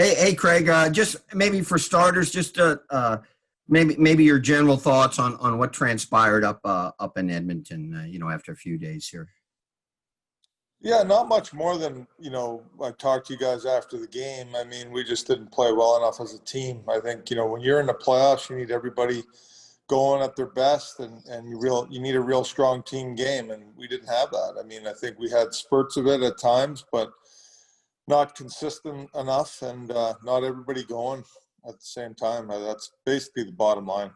Hey, Craig. Just maybe for starters, just maybe your general thoughts on what transpired up in Edmonton. After a few days here. Yeah, not much more than, I talked to you guys after the game. I mean, we just didn't play well enough as a team. I think, when you're in the playoffs, you need everybody going at their best and you need a real strong team game, and we didn't have that. I mean, I think we had spurts of it at times, but not consistent enough, and not everybody going at the same time. That's basically the bottom line.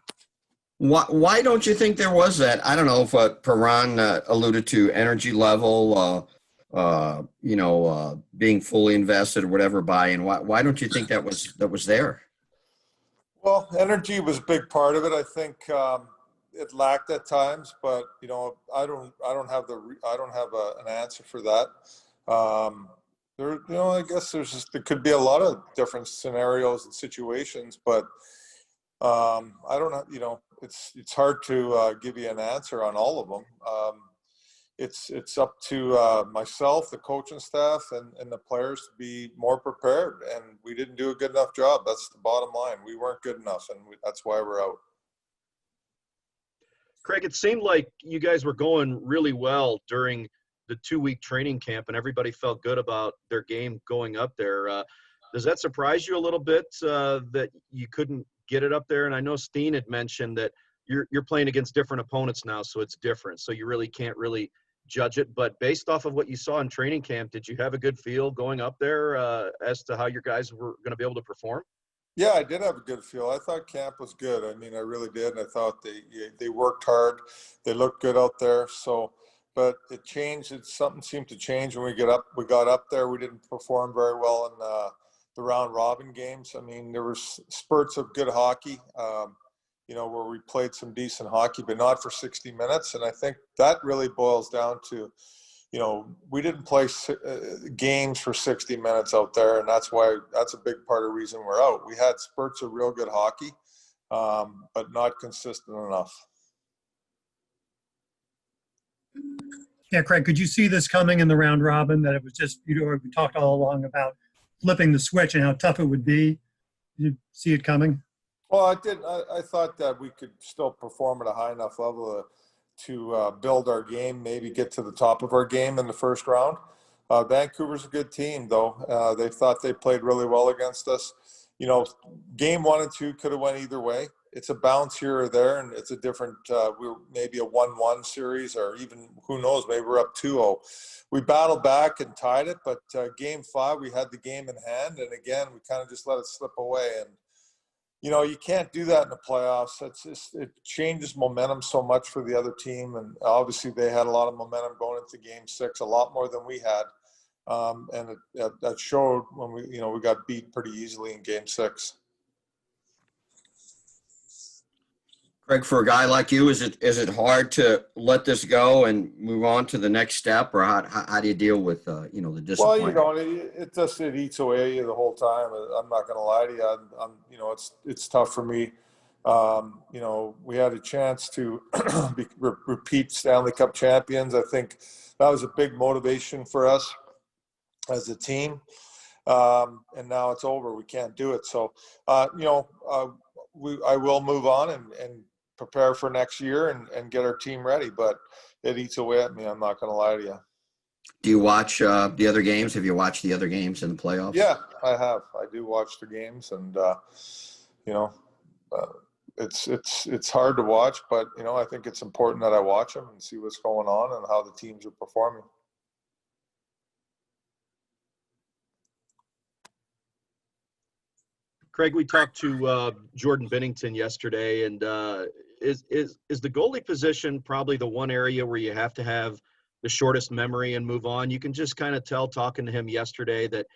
Why don't you think there was that? I don't know if what Perron alluded to, energy level, being fully invested or whatever buy-in. Why don't you think that was there? Well, energy was a big part of it. I think it lacked at times, but I don't have an answer for that. I guess there could be a lot of different scenarios and situations, but I don't know. It's hard to give you an answer on all of them. It's up to myself, the coaching staff, and the players to be more prepared. And we didn't do a good enough job. That's the bottom line. We weren't good enough, and that's why we're out. Craig, it seemed like you guys were going really well during the 2-week training camp, and everybody felt good about their game going up there. Does that surprise you a little bit that you couldn't get it up there? And I know Steen had mentioned that you're playing against different opponents now, so it's different. So you really can't judge it. But based off of what you saw in training camp, did you have a good feel going up there as to how your guys were going to be able to perform? Yeah, I did have a good feel. I thought camp was good. I mean, I really did. And I thought they worked hard. They looked good out there. So, but it changed. Something seemed to change when we got up there. We didn't perform very well in the round robin games. I mean, there were spurts of good hockey, where we played some decent hockey, but not for 60 minutes. And I think that really boils down to, we didn't play games for 60 minutes out there. And that's a big part of the reason we're out. We had spurts of real good hockey, but not consistent enough. Yeah, Craig, could you see this coming in the round robin, that it was just, we talked all along about flipping the switch and how tough it would be? Did you see it coming? Well, I did. I thought that we could still perform at a high enough level to build our game, maybe get to the top of our game in the first round. Vancouver's a good team, though. They thought they played really well against us. Game 1 and 2 could have went either way. It's a bounce here or there, and it's a different, maybe a 1-1 series, or even, who knows, maybe we're up 2-0. We battled back and tied it, but game 5, we had the game in hand, and again, we kind of just let it slip away. And you can't do that in the playoffs. It changes momentum so much for the other team, and obviously they had a lot of momentum going into game 6, a lot more than we had, and that showed when we got beat pretty easily in game 6. Craig, for a guy like you, is it hard to let this go and move on to the next step, or how do you deal with the disappointment? Well, it eats away at you the whole time. I'm not going to lie to you. It's tough for me. We had a chance to repeat Stanley Cup champions. I think that was a big motivation for us as a team. And now it's over. We can't do it. So, I will move on and prepare for next year and get our team ready, but it eats away at me. I'm not going to lie to you. Do you watch the other games? Have you watched the other games in the playoffs? Yeah, I have. I do watch the games, and it's hard to watch, but I think it's important that I watch them and see what's going on and how the teams are performing. Craig, we talked to Jordan Bennington yesterday, and is the goalie position probably the one area where you have to have the shortest memory and move on? You can just kind of tell, talking to him yesterday, that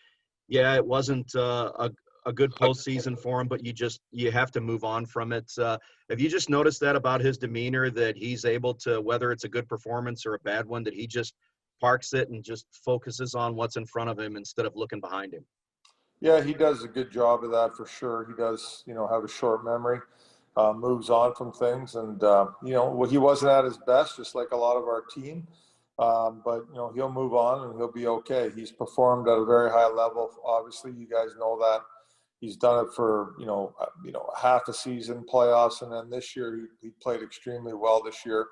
it wasn't a good postseason for him, but you have to move on from it. Have you just noticed that about his demeanor, that he's able to, whether it's a good performance or a bad one, that he just parks it and just focuses on what's in front of him instead of looking behind him? Yeah, he does a good job of that for sure. He does, have a short memory, moves on from things. And, he wasn't at his best, just like a lot of our team. But, he'll move on and he'll be okay. He's performed at a very high level. Obviously, you guys know that. He's done it for, half a season, playoffs. And then this year he played extremely well this year.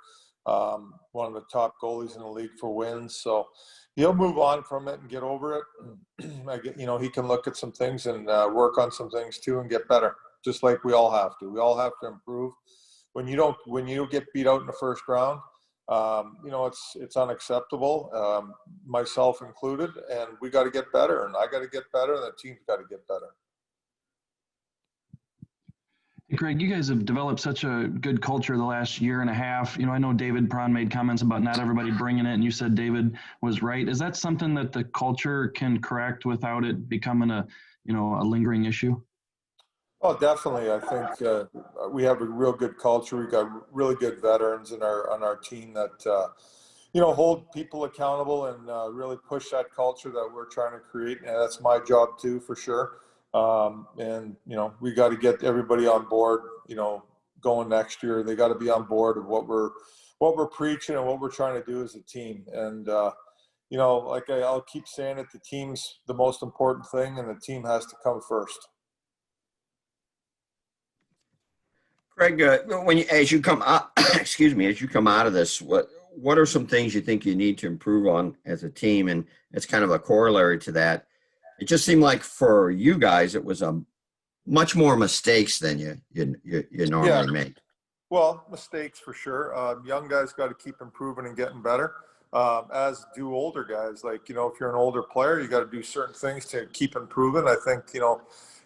One of the top goalies in the league for wins. So he'll move on from it and get over it. He can look at some things and work on some things too and get better, just like we all have to. We all have to improve. When you get beat out in the first round, it's unacceptable, myself included, and we got to get better, and I got to get better, and the team's got to get better. Craig, you guys have developed such a good culture the last year and a half. I know David Prawn made comments about not everybody bringing it, and you said David was right. Is that something that the culture can correct without it becoming a lingering issue? Oh, definitely. I think we have a real good culture. We've got really good veterans on our team that hold people accountable and really push that culture that we're trying to create. And that's my job too, for sure. We got to get everybody on board, going next year. They got to be on board of what we're preaching and what we're trying to do as a team. And, I'll keep saying it, the team's the most important thing, and the team has to come first. Craig, as you come out, as you come out of this, what are some things you think you need to improve on as a team? And it's kind of a corollary to that. It just seemed like for you guys, it was much more mistakes than you normally make. Well, mistakes for sure. Young guys got to keep improving and getting better, as do older guys. Like, if you're an older player, you got to do certain things to keep improving. I think,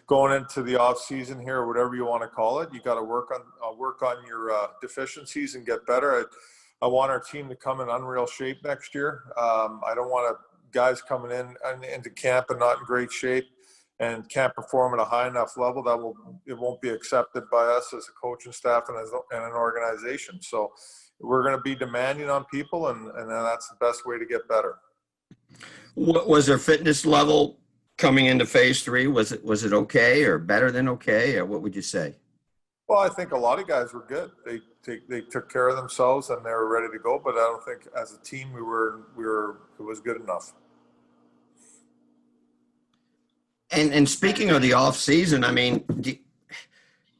going into the off season here, or whatever you want to call it, you got to work on your deficiencies and get better. I want our team to come in unreal shape next year. I don't want guys coming into camp and not in great shape and can't perform at a high enough level. It won't be accepted by us as a coaching staff and an organization. So we're going to be demanding on people, and that's the best way to get better. What was their fitness level coming into phase 3? Was it okay or better than okay, or what would you say? Well, I think a lot of guys were good. They took care of themselves and they were ready to go. But I don't think as a team it was good enough. And speaking of the off season, I mean,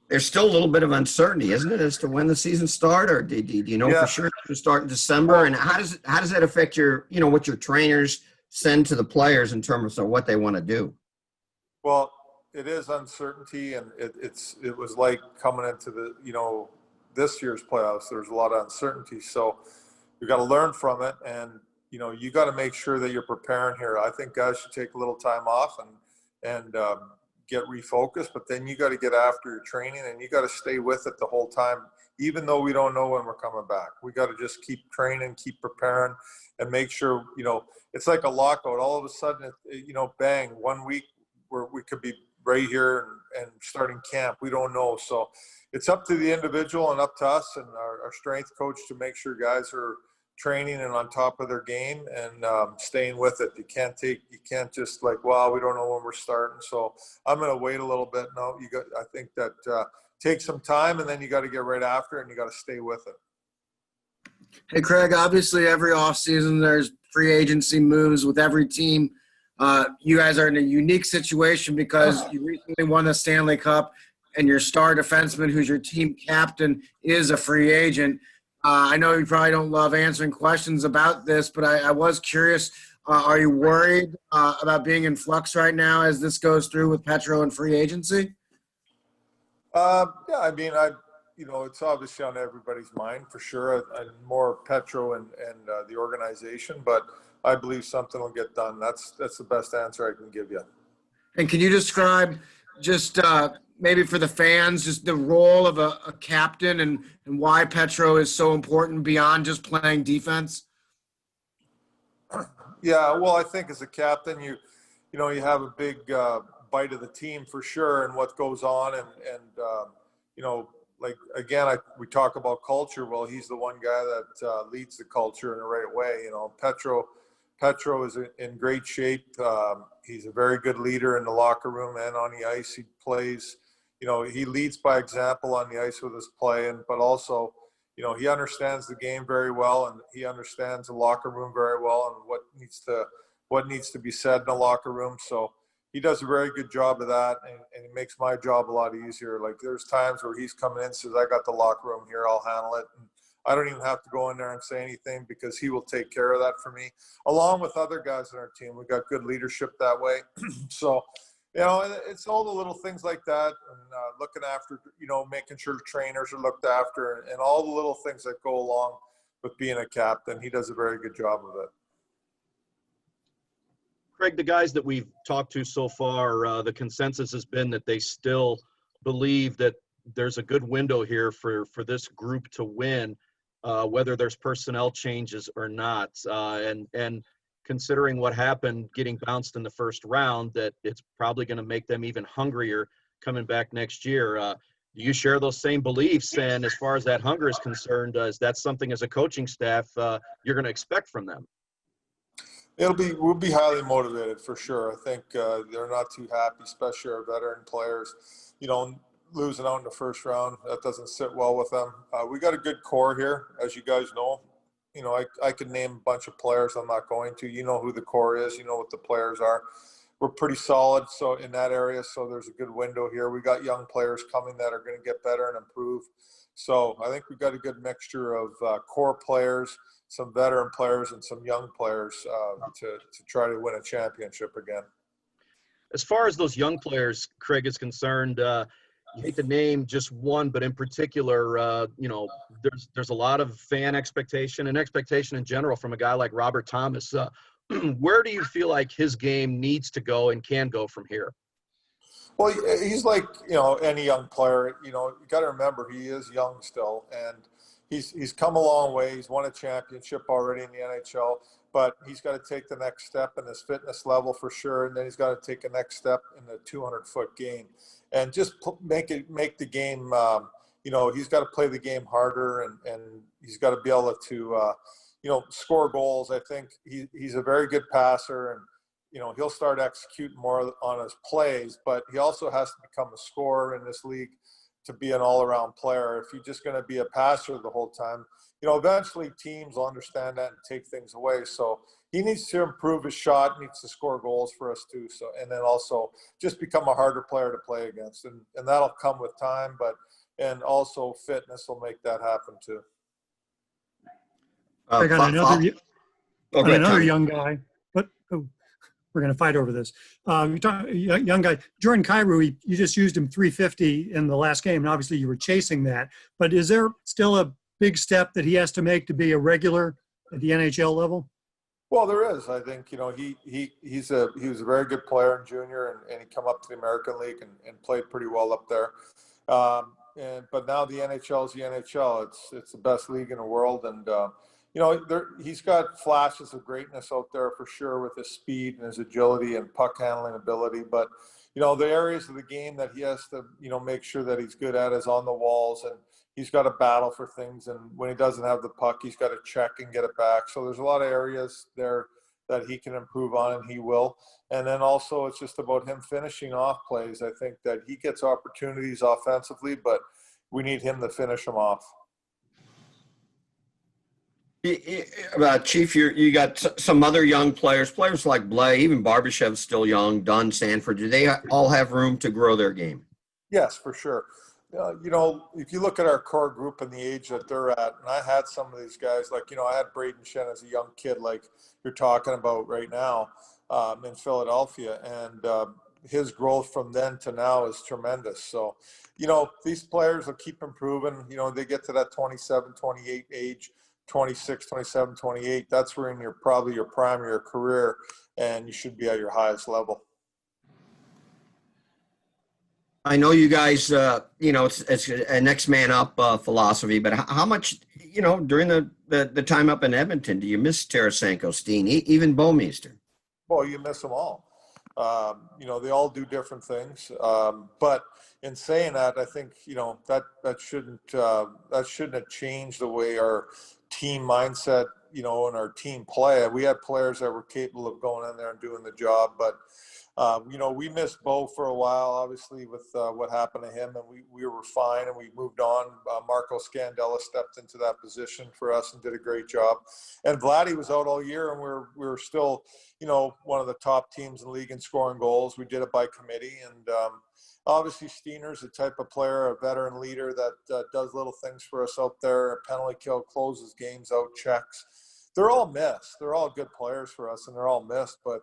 there's still a little bit of uncertainty, isn't it, as to when the season start, or do you know for sure to start in December? And how does that affect what your trainers send to the players in terms of what they want to do? Well, it is uncertainty, and it was like coming into the this year's playoffs. There's a lot of uncertainty, so you got to learn from it, and you got to make sure that you're preparing here. I think guys should take a little time off and get refocused, but then you got to get after your training, and you got to stay with it the whole time, even though we don't know when we're coming back. We got to just keep training, keep preparing, and make sure it's like a lockout. All of a sudden, bang, 1 week where we could be right here and starting camp. We don't know. So it's up to the individual and up to us and our strength coach to make sure guys are training and on top of their game and staying with it. You can't just like, well, we don't know when we're starting, so I'm going to wait a little bit. No, I think that take some time, and then you got to get right after it, and you got to stay with it. Hey, Craig, obviously every offseason there's free agency moves with every team. You guys are in a unique situation because you recently won the Stanley Cup, and your star defenseman, who's your team captain, is a free agent. I know you probably don't love answering questions about this, but I was curious. Are you worried about being in flux right now as this goes through with Petro and free agency? Yeah, I mean, it's obviously on everybody's mind for sure. More Petro and the organization, but I believe something will get done. That's the best answer I can give you. And can you describe just maybe for the fans, just the role of a captain and why Petro is so important beyond just playing defense? Yeah, well, I think as a captain, you have a big bite of the team for sure, and what goes on, and like again, we talk about culture. Well, he's the one guy that leads the culture in the right way. Petro is in great shape. He's a very good leader in the locker room and on the ice. He plays. He leads by example on the ice with his play, but also, he understands the game very well, and he understands the locker room very well, and what needs to be said in the locker room. So, he does a very good job of that, and it makes my job a lot easier. Like there's times where he's coming in, says, I got the locker room here, I'll handle it. And I don't even have to go in there and say anything because he will take care of that for me, along with other guys on our team. We got good leadership that way. So, it's all the little things like that, and looking after, making sure trainers are looked after, and all the little things that go along with being a captain. He does a very good job of it. Craig, the guys that we've talked to so far, the consensus has been that they still believe that there's a good window here for this group to win, whether there's personnel changes or not. And considering what happened getting bounced in the first round, that it's probably going to make them even hungrier coming back next year. Do you share those same beliefs? And as far as that hunger is concerned, is that something as a coaching staff you're going to expect from them? We'll be highly motivated for sure. I think they're not too happy, especially our veteran players. Losing out in the first round, that doesn't sit well with them. We got a good core here, as you guys know. I could name a bunch of players. I'm not going to. You know who the core is. You know what the players are. We're pretty solid so in that area, so there's a good window here. We got young players coming that are going to get better and improve. So I think we've got a good mixture of core players, some veteran players, and some young players to try to win a championship again. As far as those young players, Craig, is concerned, you hate to name just one, but in particular, there's a lot of fan expectation and expectation in general from a guy like Robert Thomas. Where do you feel like his game needs to go and can go from here? Well, he's like, any young player. You got to remember he is young still, and he's come a long way. He's won a championship already in the NHL, but he's got to take the next step in his fitness level for sure, and then he's got to take a next step in the 200-foot game, and just make the game. He's got to play the game harder, and he's got to be able to, score goals. I think he's a very good passer, and he'll start executing more on his plays, but he also has to become a scorer in this league to be an all-around player. If you're just going to be a passer the whole time, eventually teams will understand that and take things away. So he needs to improve his shot, needs to score goals for us too. So, and then also just become a harder player to play against. And that'll come with time, and also fitness will make that happen too. I got another Tommy. young guy, but we're going to fight over this. You're talking young guy, Jordan Kyrou. You just used him 350 in the last game, and obviously you were chasing that. But is there still a big step that he has to make to be a regular at the NHL level? Well, there is. I think he was a very good player in junior, and he come up to the American League and played pretty well up there. But now the NHL is the NHL. It's the best league in the world, and he's got flashes of greatness out there for sure with his speed and his agility and puck handling ability. But, the areas of the game that he has to, make sure that he's good at is on the walls, and he's got to battle for things. And when he doesn't have the puck, he's got to check and get it back. So there's a lot of areas there that he can improve on, and he will. And then also it's just about him finishing off plays. I think that he gets opportunities offensively, but we need him to finish them off. Chief, you got some other young players like Blais, even Barbashev's still young, Dunn, Sanford. Do they all have room to grow their game? Yes, for sure. If you look at our core group and the age that they're at, and I had some of these guys, like, I had Braden Shen as a young kid, like you're talking about right now in Philadelphia, and his growth from then to now is tremendous. So, these players will keep improving. They get to that 27, 28 age, 26, 27, 28, that's where in your probably your prime of your career, and you should be at your highest level. I know you guys, it's a next man up philosophy, but how much, during the time up in Edmonton, do you miss Tarasenko, Steen, even Bouwmeester? Well, you miss them all. They all do different things. But in saying that, I think, that shouldn't have changed the way our team mindset, and our team play. We had players that were capable of going in there and doing the job, but We missed Bo for a while, obviously, with what happened to him, and we were fine, and we moved on. Marco Scandella stepped into that position for us and did a great job. And Vladdy was out all year, and we were still, one of the top teams in the league in scoring goals. We did it by committee, and obviously Steiner's the type of player, a veteran leader that does little things for us out there, a penalty kill, closes games out, checks. They're all missed. They're all good players for us, and they're all missed, but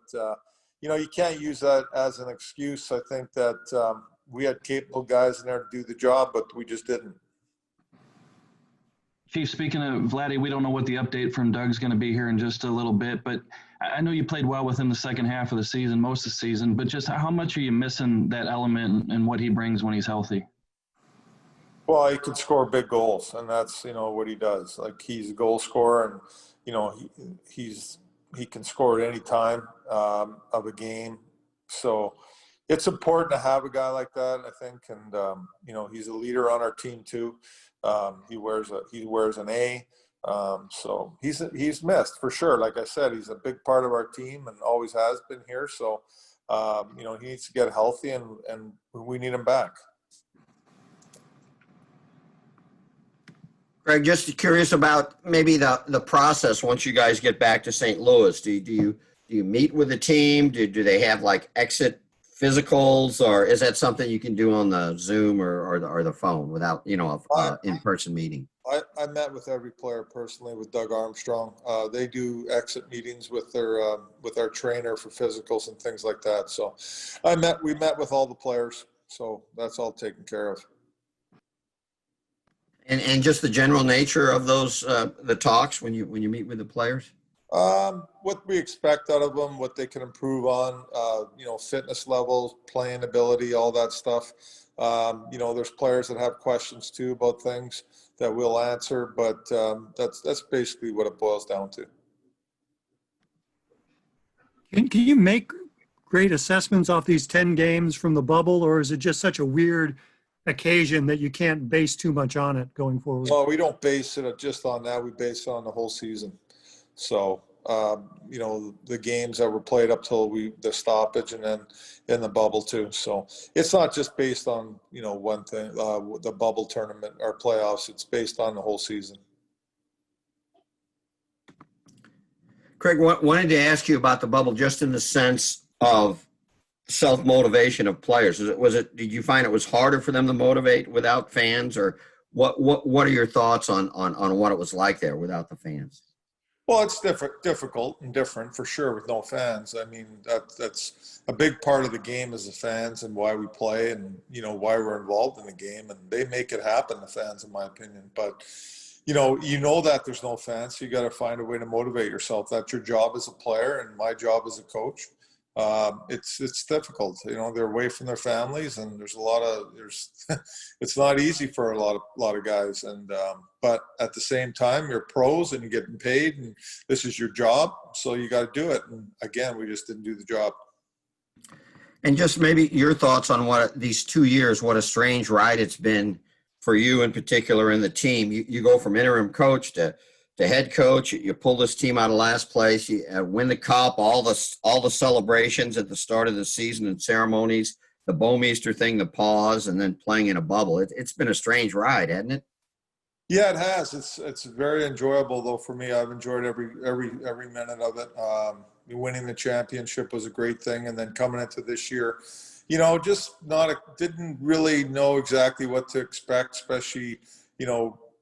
you can't use that as an excuse. I think that we had capable guys in there to do the job, but we just didn't. Chief, speaking of Vladdy, we don't know what the update from Doug's going to be here in just a little bit, but I know you played well within the second half of the season, most of the season, but just how much are you missing that element and what he brings when he's healthy? Well, he can score big goals, and that's, what he does. Like, he's a goal scorer, and, he can score at any time of a game. So it's important to have a guy like that, I think. And, he's a leader on our team too. He wears an A. So he's missed for sure. Like I said, he's a big part of our team and always has been here. So, he needs to get healthy and we need him back. Craig, just curious about maybe the process once you guys get back to St. Louis. Do you meet with the team? Do they have like exit physicals, or is that something you can do on the Zoom or the phone without in-person meeting? I met with every player personally with Doug Armstrong. They do exit meetings with our trainer for physicals and things like that. So we met with all the players. So that's all taken care of. And just the general nature of those the talks when you meet with the players? What we expect out of them, what they can improve on, fitness levels, playing ability, all that stuff. There's players that have questions too about things that we'll answer, but that's basically what it boils down to. Can you make great assessments off these 10 games from the bubble, or is it just such a weird occasion that you can't base too much on it going forward? Well, we don't base it just on that. We base it on the whole season. So, the games that were played up till the stoppage and then in the bubble too. So it's not just based on, one thing, the bubble tournament or playoffs. It's based on the whole season. Craig, wanted to ask you about the bubble just in the sense of self-motivation of players. Did you find it was harder for them to motivate without fans, or what are your thoughts on what it was like there without the fans? Well, it's difficult and different for sure with no fans. I mean, that's a big part of the game is the fans and why we play and, why we're involved in the game, and they make it happen, the fans, in my opinion. But, that there's no fans, so you got to find a way to motivate yourself. That's your job as a player and my job as a coach. It's difficult, they're away from their families, and it's not easy for a lot of guys. And, but at the same time, you're pros and you're getting paid and this is your job. So you got to do it. And again, we just didn't do the job. And just maybe your thoughts on these 2 years, what a strange ride it's been for you in particular and the team. You go from interim coach to head coach. You pull this team out of last place. You win the cup. All the celebrations at the start of the season and ceremonies, the Bowmeister thing, the pause, and then playing in a bubble. It's been a strange ride, hasn't it? Yeah, it has. It's very enjoyable though for me. I've enjoyed every minute of it. Winning the championship was a great thing, and then coming into this year, didn't really know exactly what to expect, especially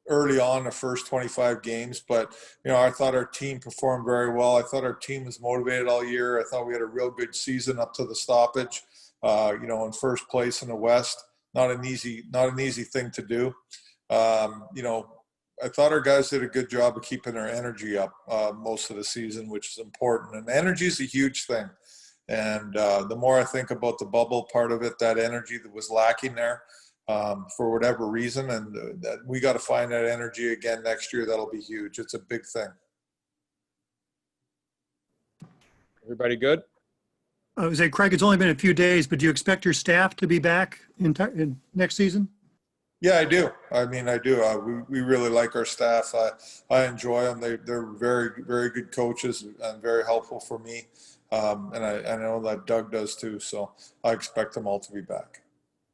early on the first 25 games. But, I thought our team performed very well. I thought our team was motivated all year. I thought we had a real good season up to the stoppage, in first place in the West. Not an easy thing to do. I thought our guys did a good job of keeping their energy up most of the season, which is important. And energy is a huge thing. And the more I think about the bubble part of it, that energy that was lacking there, for whatever reason, and that we got to find that energy again next year. That'll be huge. It's a big thing. Everybody good? I would say, Craig, it's only been a few days, but do you expect your staff to be back in next season? Yeah, I do. I mean, I do. We really like our staff. I enjoy them. They're very, very good coaches and very helpful for me. And I know that Doug does too. So I expect them all to be back.